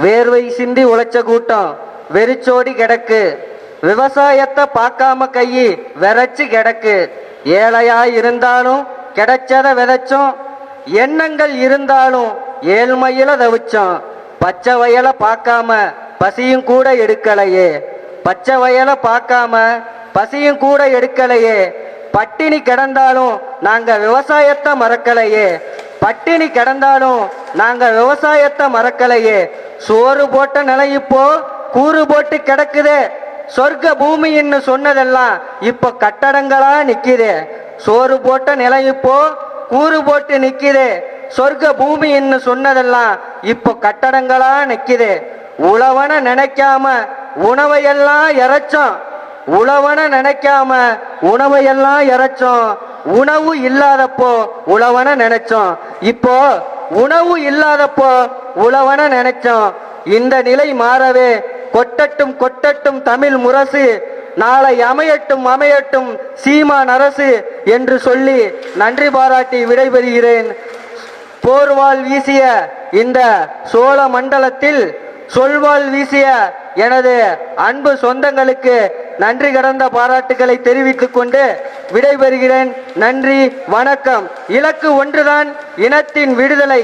வேர்வை சிந்தி உழைச்ச கூட்டம் வெறிச்சோடி கிடக்கு. விவசாயத்தை பார்க்காம கையி விரைச்சு கிடக்கு. ஏழையா இருந்தாலும் கிடைச்சத விதைச்சோம், எண்ணங்கள் இருந்தாலும் ஏழ்மையில தவிச்சோம். பச்சை வயலை பார்க்காம பசியும் கூட எடுக்கலையே, பச்சை வயலை பார்க்காம பசியும் கூட எடுக்கலையே. பட்டினி கிடந்தாலும் நாங்க விவசாயத்தை மறக்கலையே, பட்டினி கிடந்தாலும் நாங்க விவசாயத்தை மறக்கலையே. சோறு போட்ட நிலை இப்போ கூறு போட்டு கிடக்குதே. சொர்க்க பூமின்னு சொன்னதெல்லாம் இப்போ கட்டடங்களா நிக்குதே. சோறு போட்ட நிலை இப்போ கூறு போட்டு நிக்குதே. சொர்க்க பூமின்னு சொன்னதெல்லாம் இப்போ கட்டடங்களா நிக்குதே. உழவன நினைக்காம உணவையெல்லாம் இறைச்சோம், உழவன நினைக்காம உணவையெல்லாம் இறைச்சோம். உணவு இல்லாதப்போ உழவன நினைச்சோம், இப்போ உணவு இல்லாதப்போ உழவன நினைச்சோம். இந்த நிலை மாறவே கொட்டட்டும் கொட்டட்டும் தமிழ் முரசு, நாளை அமையட்டும் அமையட்டும் சீமான் அரசு என்று சொல்லி நன்றி பாராட்டி விடைபெறுகிறேன். போர்வாள் வீசிய இந்த சோழ மண்டலத்தில் சொல்வாள் வீசிய எனது அன்பு சொந்தங்களுக்கு நன்றி கடந்த பாராட்டுகளை தெரிவித்துக் கொண்டு விடைபெறுகிறேன். நன்றி, வணக்கம். இலக்கு ஒன்றுதான், இனத்தின் விடுதலை.